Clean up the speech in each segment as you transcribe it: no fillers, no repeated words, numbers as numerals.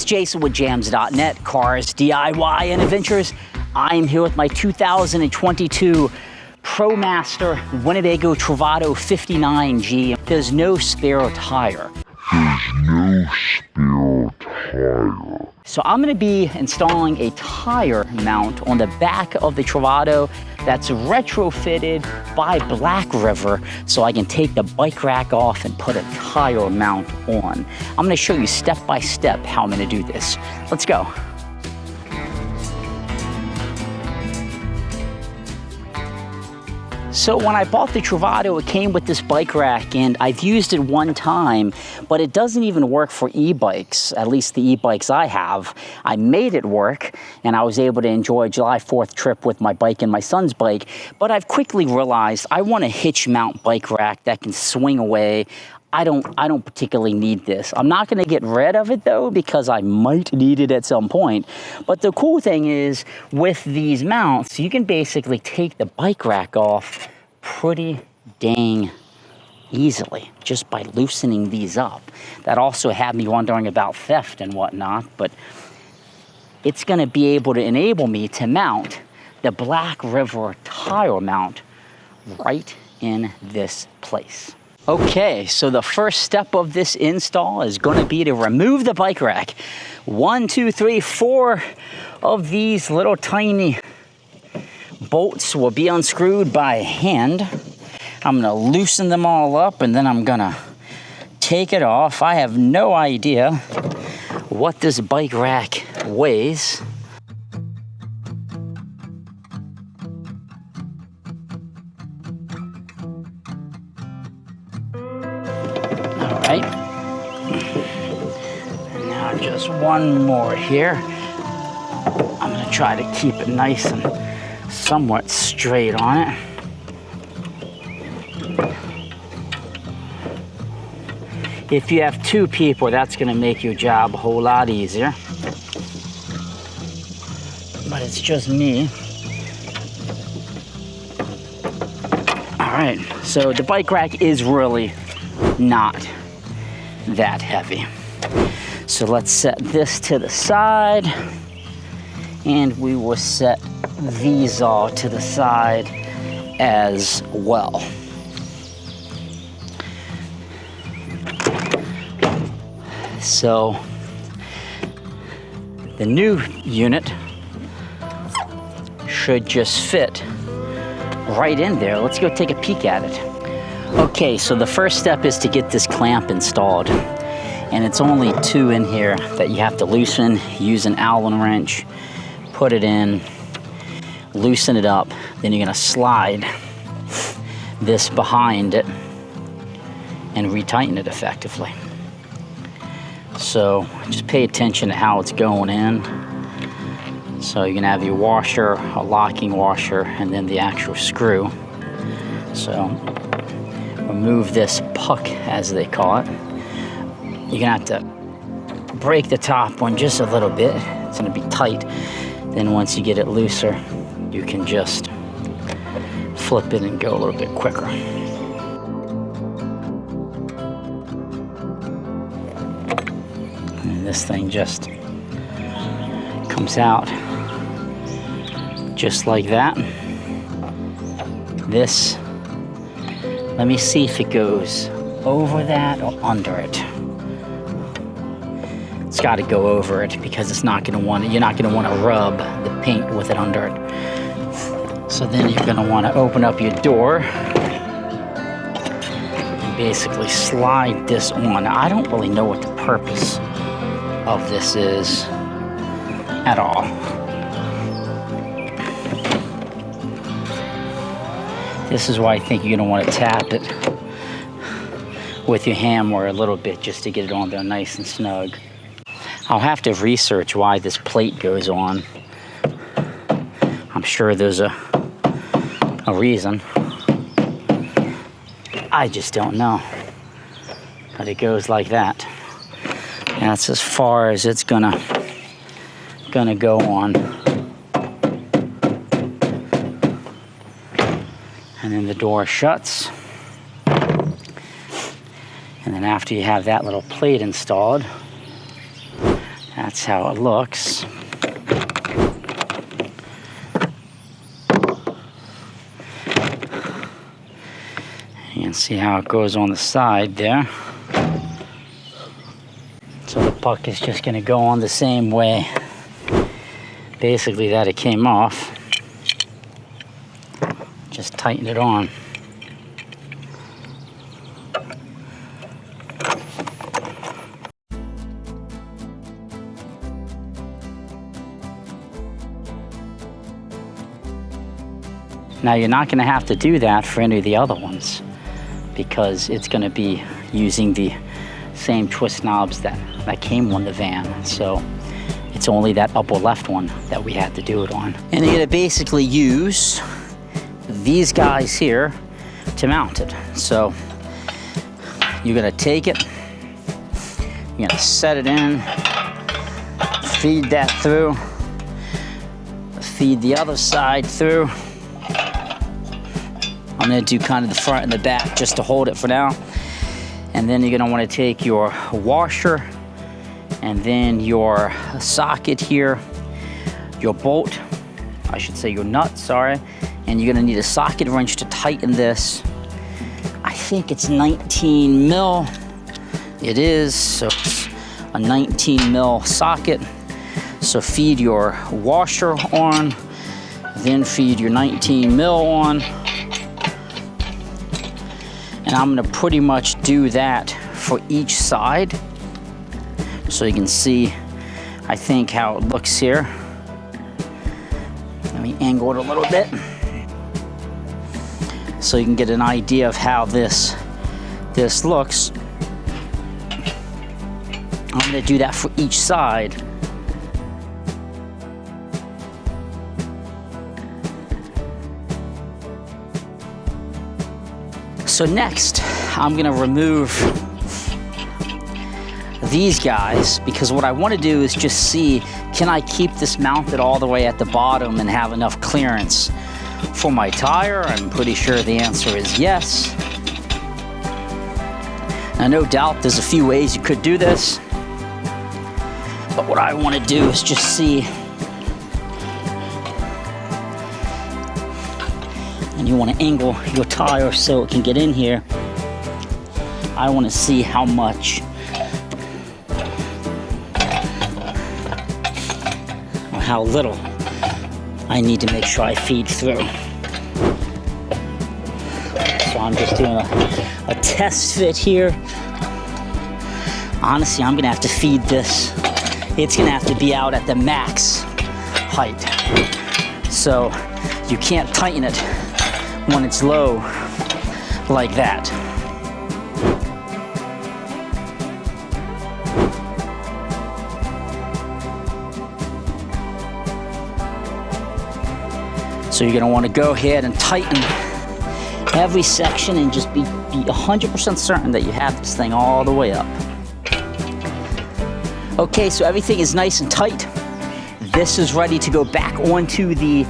it's Jason with jamzDOTnet, cars, DIY, and adventures. I'm here with my 2022 ProMaster Winnebago Travato 59G. There's no spare tire. So I'm going to be installing a tire mount on the back of the Travato that's retrofitted by Black River, so I can take the bike rack off and put a tire mount on. I'm going to show you step by step how I'm going to do this. Let's go. So when I bought the Travato, it came with this bike rack, and I've used it one time, but it doesn't even work for e-bikes, at least the e-bikes I have. I made it work, and I was able to enjoy a July 4th trip with my bike and my son's bike, but I've quickly realized I want a hitch mount bike rack that can swing away. I don't particularly need this. I'm not gonna get rid of it though, because I might need it at some point. But the cool thing is, with these mounts, you can basically take the bike rack off pretty dang easily, just by loosening these up. That also had me wondering about theft and whatnot, but it's gonna be able to enable me to mount the Black River tire mount right in this place. Okay, so the first step of this install is going to be to remove the bike rack. 1, 2, 3, 4 of these little tiny bolts will be unscrewed by hand. I'm going to loosen them all up, and then I'm going to take it off. I have no idea what this bike rack weighs. Right. And now just one more here. I'm going to try to keep it nice and somewhat straight on it. If you have two people, that's going to make your job a whole lot easier. But it's just me. All right, so the bike rack is really not that heavy. So let's set this to the side, and we will set these all to the side as well. So the new unit should just fit right in there. Let's go take a peek at it. Okay, so the first step is to get this clamp installed, and it's only 2 in here that you have to loosen. Use an Allen wrench, put it in, loosen it up, then you're going to slide this behind it and retighten it effectively. So just pay attention to how it's going in. So you're going to have your washer, a locking washer, and then the actual screw. So remove this puck, as they call it. You're gonna have to break the top one just a little bit. It's gonna be tight. Then once you get it looser, you can just flip it and go a little bit quicker. And this thing just comes out just like that. This, let me see if it goes over that or under it. It's got to go over it, because it's not going to want it. You're not going to want to rub the paint with it under it. So then you're going to want to open up your door and basically slide this on. I don't really know what the purpose of this is at all. This is why I think you're going to want to tap it with your hammer a little bit, just to get it on there nice and snug. I'll have to research why this plate goes on. I'm sure there's a reason. I just don't know. But it goes like that. And that's as far as it's gonna go on. And then the door shuts. And then after you have that little plate installed, That's how it looks. You can see how it goes on the side there. So the puck is just going to go on the same way, basically, that it came off. Just tighten it on. Now you're not going to have to do that for any of the other ones, because it's going to be using the same twist knobs that came on the van. So it's only that upper left one that we had to do it on. And you're going to basically use these guys here to mount it. So you're going to take it, you're going to set it in, feed that through, feed the other side through. I'm going to do kind of the front and the back just to hold it for now. And then you're going to want to take your washer and then your socket here, your bolt, I should say your nut, sorry. And you're going to need a socket wrench to tighten this. I think it's 19 mil. It is, so it's a 19 mil socket. So feed your washer on, then feed your 19 mil on. And I'm going to pretty much do that for each side. So you can see, I think, how it looks here. Let me angle it a little bit, so you can get an idea of how this looks. I'm going to do that for each side. So next, I'm going to remove these guys, because what I want to do is just see, can I keep this mounted all the way at the bottom and have enough clearance for my tire? I'm pretty sure the answer is yes. Now, no doubt there's a few ways you could do this, but what I want to do is just see. And you want to angle your tire so it can get in here. I want to see how much or how little I need to make sure I feed through. So I'm just doing a test fit here. Honestly, I'm going to have to feed this. It's going to have to be out at the max height. So you can't tighten it when it's low like that. So you're going to want to go ahead and tighten every section and just be 100% certain that you have this thing all the way up. Okay, so everything is nice and tight. This is ready to go back onto the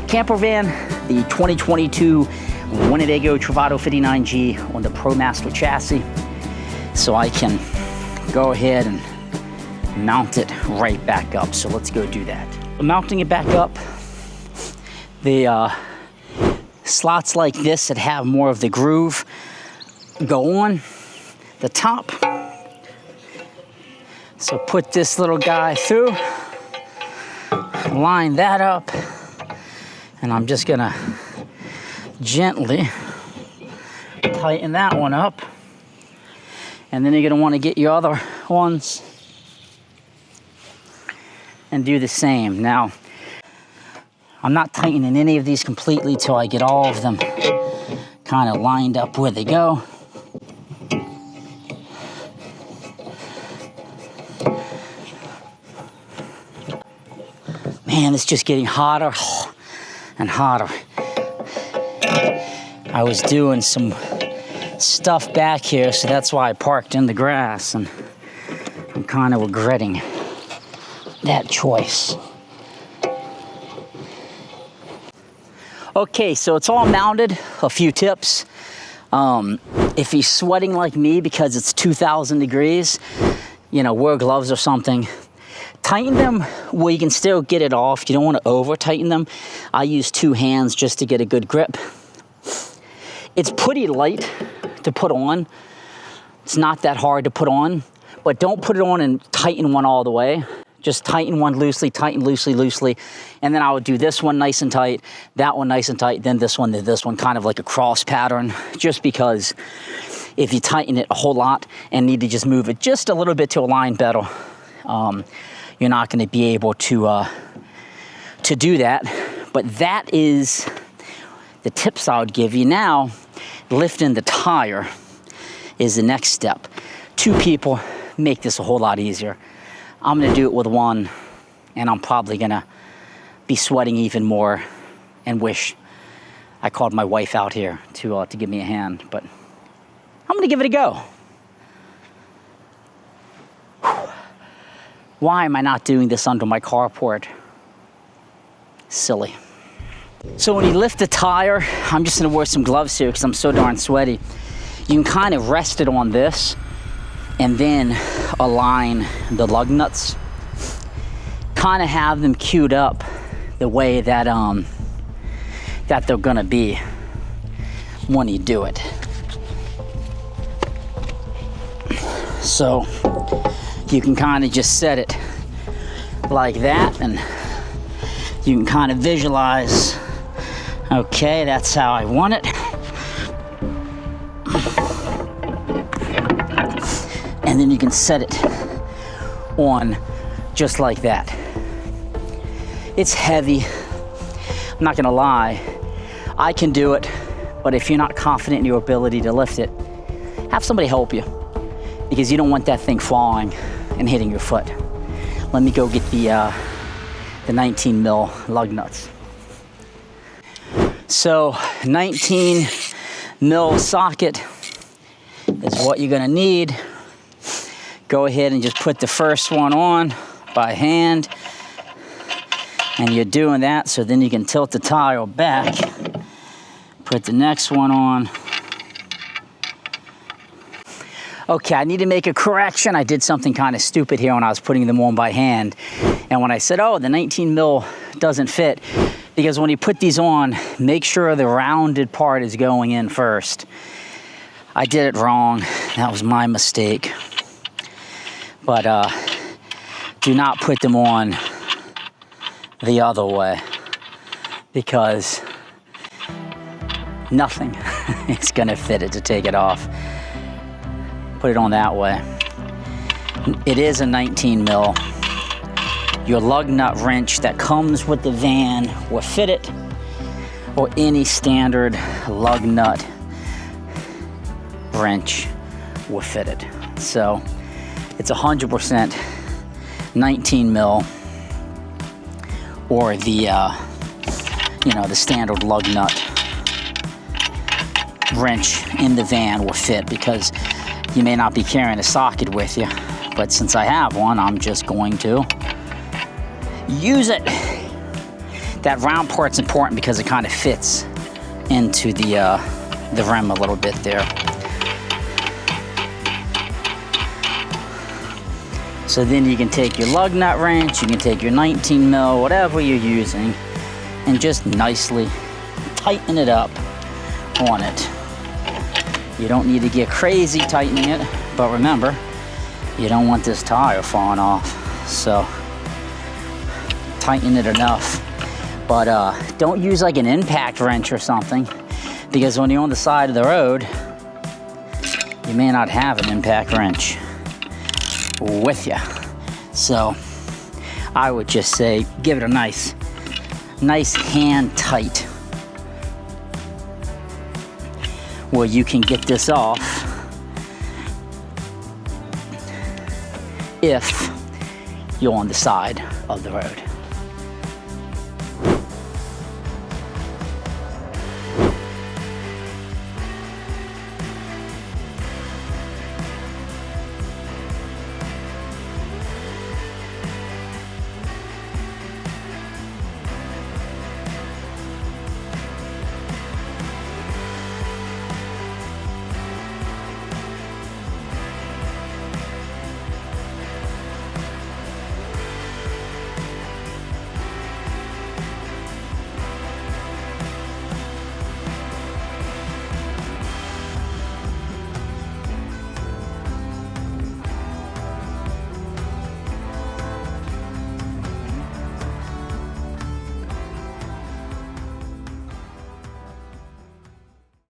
camper van, the 2022 Winnebago Travato 59G on the ProMaster chassis. So I can go ahead and mount it right back up. So let's go do that. Mounting it back up, the slots like this that have more of the groove go on the top. So put this little guy through, line that up, and I'm just gonna gently tighten that one up. And then you're gonna wanna get your other ones and do the same. Now, I'm not tightening any of these completely till I get all of them kind of lined up where they go. Man, it's just getting hotter and hotter. I was doing some stuff back here, so that's why I parked in the grass, and I'm kind of regretting that choice. Okay, so it's all mounted. A few tips. If you're sweating like me because it's 2,000 degrees, you know, wear gloves or something. Tighten them where you can still get it off. You don't want to over tighten them. I use 2 hands just to get a good grip. It's pretty light to put on. It's not that hard to put on, but don't put it on and tighten one all the way. Just tighten one loosely, tighten loosely, and then I would do this one nice and tight, that one nice and tight, then this one, kind of like a cross pattern, just because if you tighten it a whole lot and need to just move it just a little bit to align better, you're not going to be able to do that. But that is the tips I would give you. Now, lifting the tire is the next step. 2 people make this a whole lot easier. I'm gonna do it with 1, and I'm probably gonna be sweating even more and wish I called my wife out here to give me a hand, but I'm gonna give it a go. Why am I not doing this under my carport? Silly. So when you lift the tire, I'm just gonna wear some gloves here because I'm so darn sweaty. You can kind of rest it on this and then align the lug nuts. Kind of have them queued up the way that that they're gonna be when you do it. So you can kind of just set it like that, and you can kind of visualize, okay, that's how I want it. And then you can set it on just like that. It's heavy, I'm not gonna lie. I can do it, but if you're not confident in your ability to lift it, have somebody help you, because you don't want that thing falling and hitting your foot. Let me go get the 19 mil lug nuts. So 19 mil socket is what you're gonna need. Go ahead and just put the first one on by hand, and you're doing that so then you can tilt the tire back, put the next one on. Okay, I need to make a correction. I did something kind of stupid here when I was putting them on by hand, and when I said, oh, the 19 mil doesn't fit, because when you put these on, make sure the rounded part is going in first. I did it wrong. That was my mistake. But do not put them on the other way, because nothing is gonna fit it to take it off. Put it on that way. It is a 19 mil. Your lug nut wrench that comes with the van will fit it, or any standard lug nut wrench will fit it. So it's 100% 19 mil, or the the standard lug nut wrench in the van will fit, because you may not be carrying a socket with you, but since I have one, I'm just going to use it. That round part's important because it kind of fits into the rim a little bit there. So then you can take your lug nut wrench, you can take your 19 mil, whatever you're using, and just nicely tighten it up on it. You don't need to get crazy tightening it, but remember, you don't want this tire falling off. So tighten it enough, but don't use like an impact wrench or something, because when you're on the side of the road, you may not have an impact wrench with you. So I would just say give it a nice hand tight, where you can get this off if you're on the side of the road.